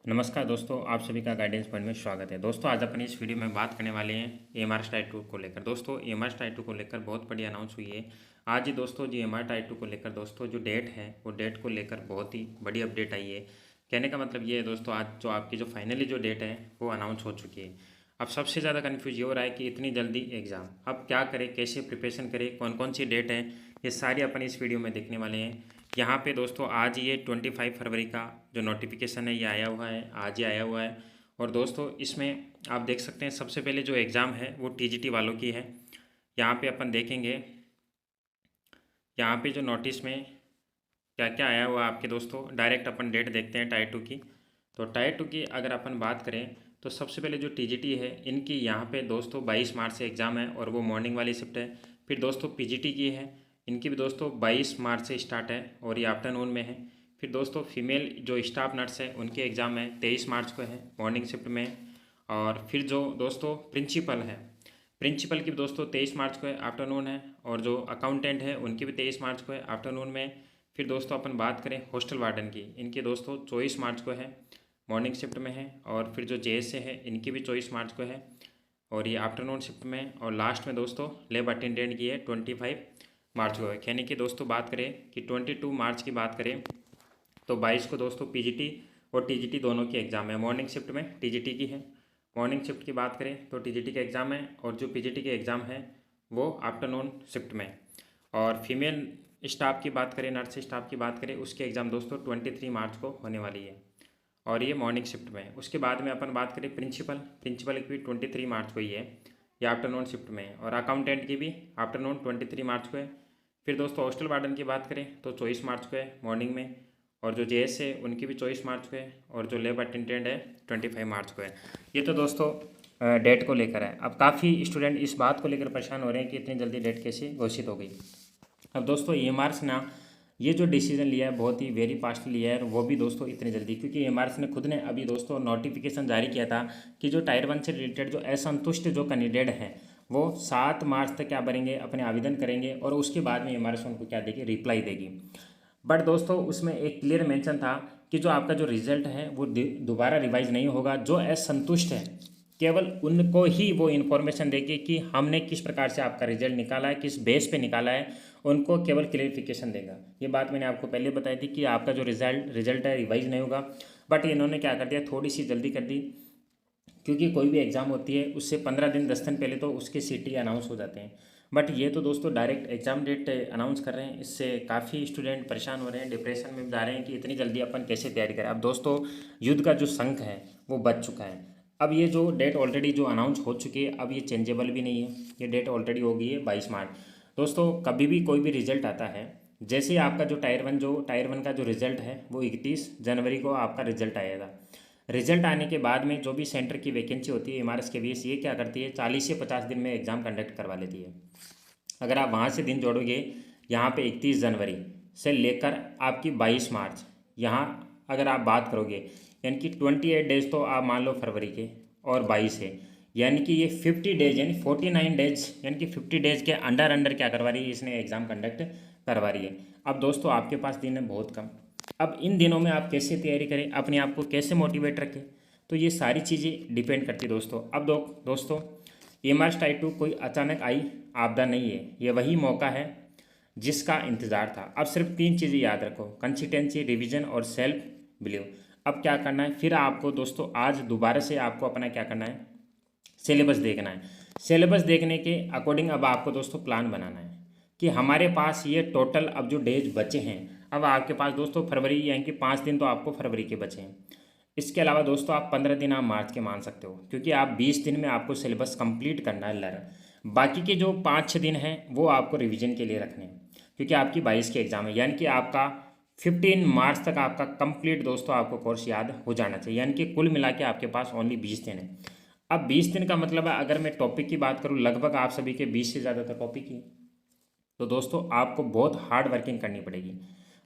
नमस्कार दोस्तों, आप सभी का गाइडेंस पॉइंट में स्वागत है। दोस्तों आज अपन इस वीडियो में बात करने वाले हैं एएमआर टाइप 2 को लेकर। दोस्तों एएमआर टाइप 2 को लेकर बहुत बड़ी अनाउंस हुई है आज ही। दोस्तों जी एएमआर टाइप 2 को लेकर दोस्तों जो डेट है वो डेट को लेकर बहुत ही बड़ी अपडेट आई है। कहने का मतलब ये है दोस्तों, आज जो आपकी जो फाइनली जो डेट है वो अनाउंस हो चुकी है। अब सबसे ज़्यादा कन्फ्यूज ये हो रहा है कि इतनी जल्दी एग्ज़ाम, अब क्या करें, कैसे प्रिपरेशन करें, कौन कौन सी डेट है, ये सारी अपन इस वीडियो में देखने वाले हैं। यहाँ पे दोस्तों आज ये 25 फरवरी का जो नोटिफिकेशन है ये आया हुआ है, आज ही आया हुआ है। और दोस्तों इसमें आप देख सकते हैं सबसे पहले जो एग्ज़ाम है वो टीजीटी वालों की है। यहाँ पे अपन देखेंगे यहाँ पे जो नोटिस में क्या क्या आया हुआ है आपके दोस्तों। डायरेक्ट अपन डेट देखते हैं टायर 2 की। तो टायर 2 की अगर अपन बात करें तो सबसे पहले जो टीजीटी है इनकी यहाँ पे दोस्तों 22 मार्च से एग्ज़ाम है और वो मॉर्निंग वाली शिफ्ट है। फिर दोस्तों पीजीटी की है, इनकी भी दोस्तों 22 मार्च से स्टार्ट है और ये आफ्टरनून में है। फिर दोस्तों फीमेल जो स्टाफ नर्स है उनके एग्ज़ाम है 23 मार्च को है, मॉर्निंग शिफ्ट में। और फिर जो दोस्तों प्रिंसिपल है, प्रिंसिपल की भी दोस्तों 23 मार्च को है, आफ्टरनून है। और जो अकाउंटेंट है उनकी भी 23 मार्च को है, आफ्टरनून में। फिर दोस्तों अपन बात करें हॉस्टल वार्डन की, इनके दोस्तों 24 मार्च को है, मॉर्निंग शिफ्ट में है। और फिर जो जेएसए है इनकी भी 24 मार्च को है और ये आफ्टरनून शिफ्ट में। और लास्ट में दोस्तों लैब अटेंडेंट की है 25 मार्च को है। यानी कि दोस्तों बात करें कि 22 मार्च की बात करें तो 22 को दोस्तों पीजीटी और टीजीटी दोनों की एग्ज़ाम है। मॉर्निंग शिफ्ट में टीजीटी की है, मॉर्निंग शिफ्ट की बात करें तो टीजीटी का एग्ज़ाम है और जो पीजीटी के एग्ज़ाम है वो आफ्टरनून शिफ्ट में। और फीमेल स्टाफ की बात करें, नर्स स्टाफ की बात करें, उसके एग्ज़ाम दोस्तों 23 मार्च को होने वाली है और ये मॉर्निंग शिफ्ट में। उसके बाद में अपन बात करें प्रिंसिपल, प्रिंसिपल की भी 23 मार्च को ही है, ये आफ्टरनून शिफ्ट में। और अकाउंटेंट की भी आफ्टरनून 23 मार्च को है। फिर दोस्तों हॉस्टल वार्डन की बात करें तो 24 मार्च को है, मॉर्निंग में। और जो जेएस है उनकी भी 24 मार्च को है और जो लैब अटेंडेंट है 25 मार्च को है। ये तो दोस्तों डेट को लेकर है। अब काफ़ी स्टूडेंट इस बात को लेकर परेशान हो रहे हैं कि इतनी जल्दी डेट कैसे घोषित हो गई। अब दोस्तों एएमआरस ना ये जो डिसीजन लिया है बहुत ही वेरी फास्ट लिया है, और वो भी दोस्तों इतनी जल्दी, क्योंकि एएमआरस ने खुद ने अभी दोस्तों नोटिफिकेशन जारी किया था कि जो टायर 1 से रिलेटेड जो असंतुष्ट जो कैंडिडेट हैं वो 7 मार्च तक क्या करेंगे, अपने आवेदन करेंगे और उसके बाद में एएमआरस उनको क्या देगी, रिप्लाई देगी। बट दोस्तों उसमें एक क्लियर मेंशन था कि जो आपका जो रिजल्ट है वो दोबारा रिवाइज नहीं होगा। जो असंतुष्ट है केवल उनको ही वो इन्फॉर्मेशन देगी कि हमने किस प्रकार से आपका रिजल्ट निकाला है, किस बेस पे निकाला है, उनको केवल क्लेरिफिकेशन देगा। ये बात मैंने आपको पहले बताई थी कि आपका जो रिजल्ट है रिवाइज नहीं होगा। बट इन्होंने क्या कर दिया, थोड़ी सी जल्दी कर दी, क्योंकि कोई भी एग्ज़ाम होती है उससे 15 दिन 10 दिन पहले तो उसके सीटी अनाउंस हो जाते हैं। बट ये तो दोस्तों डायरेक्ट एग्ज़ाम डेट अनाउंस कर रहे हैं। इससे काफ़ी स्टूडेंट परेशान हो रहे हैं, डिप्रेशन में जा रहे हैं कि इतनी जल्दी अपन कैसे तैयारी करें। अब दोस्तों युद्ध का जो शंख है वो बज चुका है। अब ये जो डेट ऑलरेडी जो अनाउंस हो चुकी है अब ये चेंजेबल भी नहीं है, ये डेट ऑलरेडी हो गई है 22 मार्च। दोस्तों कभी भी कोई भी रिजल्ट आता है, जैसे ही आपका जो टायर वन का जो रिजल्ट है वो 31 जनवरी को आपका रिजल्ट आएगा। रिजल्ट आने के बाद में जो भी सेंटर की वैकेंसी होती है एमआरएस के बीएस ये क्या करती है, 40 से 50 दिन में एग्ज़ाम कंडक्ट करवा लेती है। अगर आप वहाँ से दिन जोड़ोगे, यहाँ पे 31 जनवरी से लेकर आपकी 22 मार्च, यहाँ अगर आप बात करोगे यानी कि 28 डेज तो आप मान लो फरवरी के और 22 है, यानी कि ये 50 डेज यानी 49 डेज यानी कि 50 डेज के अंडर क्या करवा रही है, इसने एग्ज़ाम कंडक्ट करवा रही है। अब दोस्तों आपके पास दिन है बहुत कम। अब इन दिनों में आप कैसे तैयारी करें, अपने आप को कैसे मोटिवेट रखें, तो ये सारी चीज़ें डिपेंड करती दोस्तों। अब दोस्तों एमआरएस टाइप 2 कोई अचानक आई आपदा नहीं है, ये वही मौका है जिसका इंतज़ार था। अब सिर्फ 3 चीज़ें याद रखो, कंसिस्टेंसी, रिवीजन और सेल्फ बिलीव। अब क्या करना है, फिर आपको दोस्तों आज दोबारा से आपको अपना क्या करना है, सिलेबस देखना है। सिलेबस देखने के अकॉर्डिंग अब आपको दोस्तों प्लान बनाना है कि हमारे पास ये टोटल अब जो डेज बचे हैं, अब आपके पास दोस्तों फरवरी यानी कि 5 दिन तो आपको फरवरी के बचे हैं। इसके अलावा दोस्तों आप 15 दिन आप मार्च के मान सकते हो, क्योंकि आप 20 दिन में आपको सिलेबस कंप्लीट करना है लर्न। बाकी के जो 5-6 दिन हैं वो आपको रिवीजन के लिए रखने हैं, क्योंकि आपकी 22 के एग्ज़ाम है। यानी कि आपका 15 मार्च तक आपका कंप्लीट दोस्तों आपको कोर्स याद हो जाना चाहिए। यानी कि कुल मिला के आपके पास ओनली 20 दिन है। अब 20 दिन का मतलब है, अगर मैं टॉपिक की बात करूँ लगभग आप सभी के 20 से ज़्यादा तो टॉपिक ही, तो दोस्तों आपको बहुत हार्ड वर्किंग करनी पड़ेगी।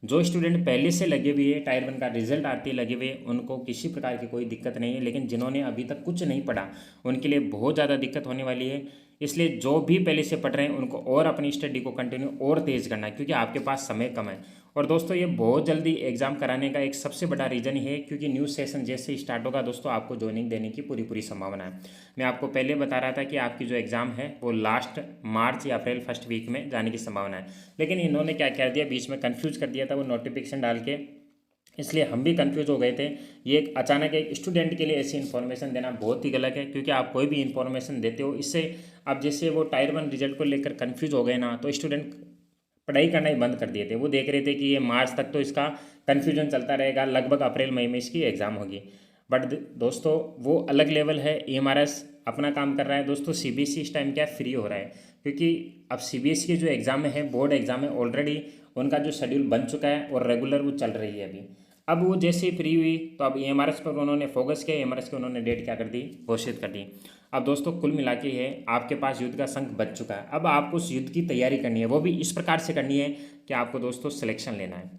जो स्टूडेंट पहले से लगे हुए हैं, टायर 1 का रिजल्ट आते लगे हुए, उनको किसी प्रकार की कोई दिक्कत नहीं है। लेकिन जिन्होंने अभी तक कुछ नहीं पढ़ा उनके लिए बहुत ज़्यादा दिक्कत होने वाली है। इसलिए जो भी पहले से पढ़ रहे हैं उनको और अपनी स्टडी को कंटिन्यू और तेज़ करना है, क्योंकि आपके पास समय कम है। और दोस्तों ये बहुत जल्दी एग्ज़ाम कराने का एक सबसे बड़ा रीज़न है, क्योंकि न्यू सेशन जैसे ही स्टार्ट होगा दोस्तों आपको ज्वाइनिंग देने की पूरी पूरी संभावना है। मैं आपको पहले बता रहा था कि आपकी जो एग्ज़ाम है वो लास्ट मार्च या अप्रैल फर्स्ट वीक में जाने की संभावना है, लेकिन इन्होंने क्या कर दिया, बीच में कन्फ्यूज़ कर दिया था वो नोटिफिकेशन डाल के, इसलिए हम भी कंफ्यूज हो गए थे। ये एक अचानक एक स्टूडेंट के लिए ऐसी इन्फॉर्मेशन देना बहुत ही गलत है, क्योंकि आप कोई भी इन्फॉर्मेशन देते हो इससे अब जैसे वो टायर 1 रिजल्ट को लेकर कंफ्यूज हो गए ना, तो स्टूडेंट पढ़ाई करना ही बंद कर दिए थे। वो देख रहे थे कि ये मार्च तक तो इसका कन्फ्यूजन चलता रहेगा, लगभग अप्रैल मई में इसकी एग्ज़ाम होगी। बट दोस्तों वो अलग लेवल है, EMRS अपना काम कर रहा है। दोस्तों CBSE इस टाइम क्या फ्री हो रहा है, क्योंकि अब CBSE की जो एग्ज़ाम है बोर्ड एग्ज़ाम है, ऑलरेडी उनका जो शेड्यूल बन चुका है और रेगुलर वो चल रही है अभी। अब वो जैसे ही फ्री हुई तो अब EMRS पर उन्होंने फोकस किया, EMRS की उन्होंने डेट क्या कर दी, घोषित कर दी। अब दोस्तों कुल मिला के है आपके पास युद्ध का शंख बज चुका है। अब आपको उस युद्ध की तैयारी करनी है, वो भी इस प्रकार से करनी है कि आपको दोस्तों सिलेक्शन लेना है।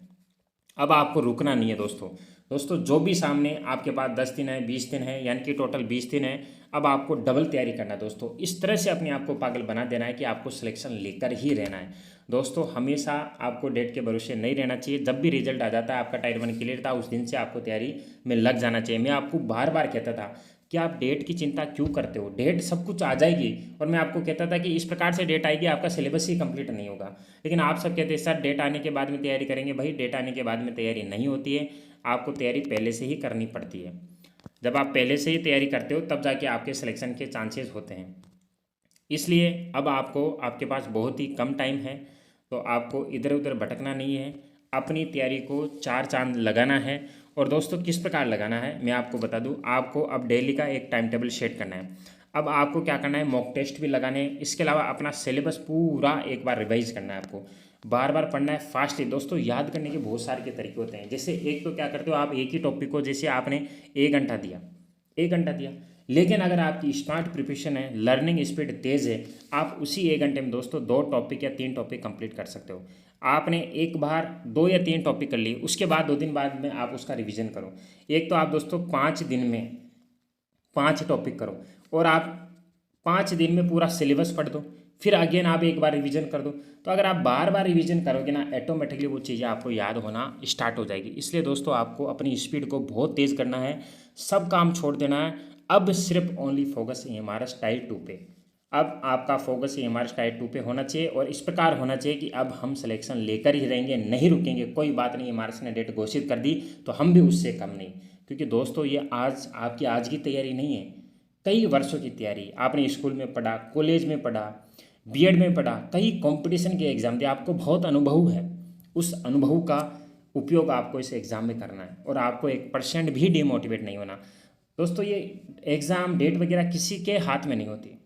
अब आपको रुकना नहीं है दोस्तों। दोस्तों जो भी सामने आपके पास 10 दिन है, 20 दिन है, यानी कि टोटल 20 दिन है। अब आपको डबल तैयारी करना है दोस्तों। इस तरह से अपने आप को पागल बना देना है कि आपको सिलेक्शन लेकर ही रहना है दोस्तों। हमेशा आपको डेट के भरोसे नहीं रहना चाहिए। जब भी रिजल्ट आ जाता है आपका टायर 1 क्लियर था, उस दिन से आपको तैयारी में लग जाना चाहिए। मैं आपको बार बार कहता था कि आप डेट की चिंता क्यों करते हो, डेट सब कुछ आ जाएगी। और मैं आपको कहता था कि इस प्रकार से डेट आएगी आपका सिलेबस ही कंप्लीट नहीं होगा। लेकिन आप सब कहते हैं सर डेट आने के बाद में तैयारी करेंगे। भाई डेट आने के बाद में तैयारी नहीं होती है, आपको तैयारी पहले से ही करनी पड़ती है। जब आप पहले से ही तैयारी करते हो तब जाके आपके सिलेक्शन के चांसेस होते हैं। इसलिए अब आपको आपके पास बहुत ही कम टाइम है, तो आपको इधर उधर भटकना नहीं है, अपनी तैयारी को चार चांद लगाना है। और दोस्तों किस प्रकार लगाना है मैं आपको बता दूं। आपको अब डेली का एक टाइम टेबल सेट करना है। अब आपको क्या करना है, मॉक टेस्ट भी लगाने हैं। इसके अलावा अपना सिलेबस पूरा एक बार रिवाइज करना है, आपको बार बार पढ़ना है फास्टली। दोस्तों याद करने के बहुत सारे के तरीके होते हैं। जैसे एक तो क्या करते हो आप, एक ही टॉपिक को जैसे आपने 1 घंटा दिया, 1 घंटा दिया, लेकिन अगर आपकी स्मार्ट प्रिपरेशन है, लर्निंग स्पीड तेज़ है, आप उसी 1 घंटे में दोस्तों 2 टॉपिक या 3 टॉपिक कंप्लीट कर सकते हो। आपने एक बार 2 या 3 टॉपिक कर लिए, उसके बाद 2 दिन बाद में आप उसका रिवीजन करो। एक तो आप दोस्तों 5 दिन में 5 टॉपिक करो, और आप 5 दिन में पूरा सिलेबस पढ़ दो, फिर अगेन आप एक बार रिवीजन कर दो। तो अगर आप बार बार रिवीजन करोगे ना, ऑटोमेटिकली वो चीज़ें आपको याद होना स्टार्ट हो जाएगी। इसलिए दोस्तों आपको अपनी स्पीड को बहुत तेज़ करना है, सब काम छोड़ देना है। अब सिर्फ ओनली फोकस EMRS टायर 2 पे। अब आपका फोकस EMRS टायर 2 पे होना चाहिए, और इस प्रकार होना चाहिए कि अब हम सिलेक्शन लेकर ही रहेंगे, नहीं रुकेंगे। कोई बात नहीं, EMRS ने डेट घोषित कर दी तो हम भी उससे कम नहीं। क्योंकि दोस्तों ये आज आपकी आज की तैयारी नहीं है, कई वर्षों की तैयारी। आपने स्कूल में पढ़ा, कॉलेज में पढ़ा, B.Ed में पढ़ा, कई कंपटीशन के एग्ज़ाम दिए, आपको बहुत अनुभव है। उस अनुभव का उपयोग आपको इस एग्ज़ाम में करना है, और आपको 1% भी डिमोटिवेट नहीं होना। दोस्तों ये एग्ज़ाम डेट वगैरह किसी के हाथ में नहीं होती,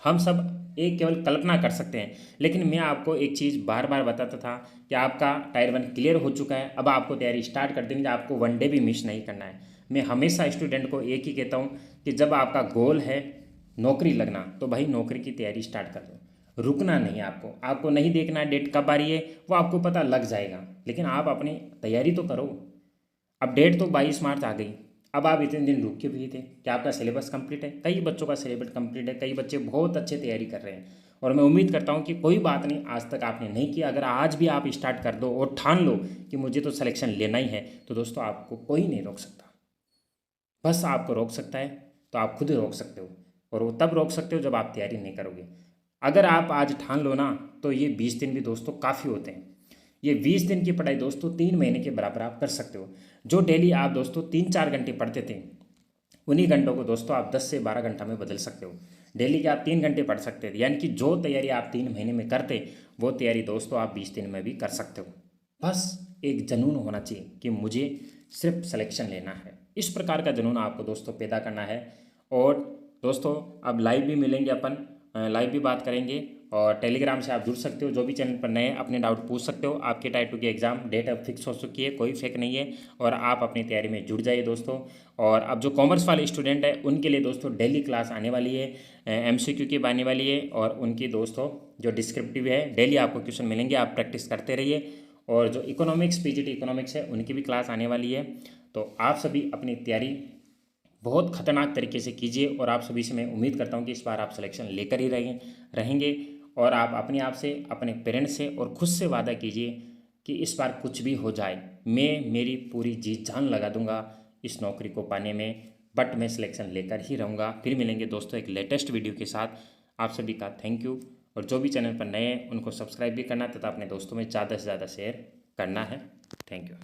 हम सब एक केवल कल्पना कर सकते हैं। लेकिन मैं आपको एक चीज़ बार बार बताता था कि आपका टायर 1 क्लियर हो चुका है, अब आपको तैयारी स्टार्ट कर देनी है। आपको 1 डे भी मिस नहीं करना है। मैं हमेशा स्टूडेंट को एक ही कहता हूँ कि जब आपका गोल है नौकरी लगना, तो भाई नौकरी की तैयारी स्टार्ट कर दो, रुकना नहीं है। आपको नहीं देखना है डेट कब आ रही है, वो आपको पता लग जाएगा, लेकिन आप अपनी तैयारी तो करो। अब डेट तो 22 मार्च आ गई, अब आप इतने दिन रुक के भी थे, क्या आपका सिलेबस कंप्लीट है? कई बच्चों का सिलेबस कंप्लीट है, कई बच्चे बहुत अच्छे तैयारी कर रहे हैं। और मैं उम्मीद करता हूँ कि कोई बात नहीं, आज तक आपने नहीं किया, अगर आज भी आप स्टार्ट कर दो और ठान लो कि मुझे तो सिलेक्शन लेना ही है, तो दोस्तों आपको कोई नहीं रोक सकता। बस आपको रोक सकता है तो आप खुद रोक सकते हो, और वो तब रोक सकते हो जब आप तैयारी नहीं करोगे। अगर आप आज ठान लो ना, तो ये 20 दिन भी दोस्तों काफ़ी होते हैं। ये 20 दिन की पढ़ाई दोस्तों 3 महीने के बराबर आप कर सकते हो। जो डेली आप दोस्तों 3-4 घंटे पढ़ते थे, उन्हीं घंटों को दोस्तों आप 10 से 12 घंटा में बदल सकते हो। डेली के आप 3 घंटे पढ़ सकते थे, यानी कि जो तैयारी आप 3 महीने में करते, वो तैयारी दोस्तों आप 20 दिन में भी कर सकते हो। बस एक जुनून होना चाहिए कि मुझे सिर्फ सिलेक्शन लेना है। इस प्रकार का जुनून आपको दोस्तों पैदा करना है। और दोस्तों अब लाइव भी मिलेंगे, अपन लाइव भी बात करेंगे, और टेलीग्राम से आप जुड़ सकते हो। जो भी चैनल पर नए अपने डाउट पूछ सकते हो। आपके टायर 2 की एग्ज़ाम डेट अब फिक्स हो चुकी है, कोई फेक नहीं है, और आप अपनी तैयारी में जुड़ जाइए दोस्तों। और अब जो कॉमर्स वाले स्टूडेंट है उनके लिए दोस्तों डेली क्लास आने वाली है, MCQ की आने वाली है, और उनकी दोस्तों जो डिस्क्रिप्टिव है डेली आपको क्वेश्चन मिलेंगे, आप प्रैक्टिस करते रहिए। और जो इकोनॉमिक्स PGT इकोनॉमिक्स है उनकी भी क्लास आने वाली है। तो आप सभी अपनी तैयारी बहुत खतरनाक तरीके से कीजिए और आप सभी से मैं उम्मीद करता हूँ कि इस बार आप सिलेक्शन लेकर ही रहेंगे और आप अपने आप से, अपने पेरेंट्स से और खुद से वादा कीजिए कि इस बार कुछ भी हो जाए, मैं मेरी पूरी जी जान लगा दूंगा इस नौकरी को पाने में, बट मैं सिलेक्शन लेकर ही रहूँगा। फिर मिलेंगे दोस्तों एक लेटेस्ट वीडियो के साथ। आप सभी का थैंक यू, और जो भी चैनल पर नए हैं उनको सब्सक्राइब भी करना तथा अपने दोस्तों में ज़्यादा से ज़्यादा शेयर करना है। Thank you.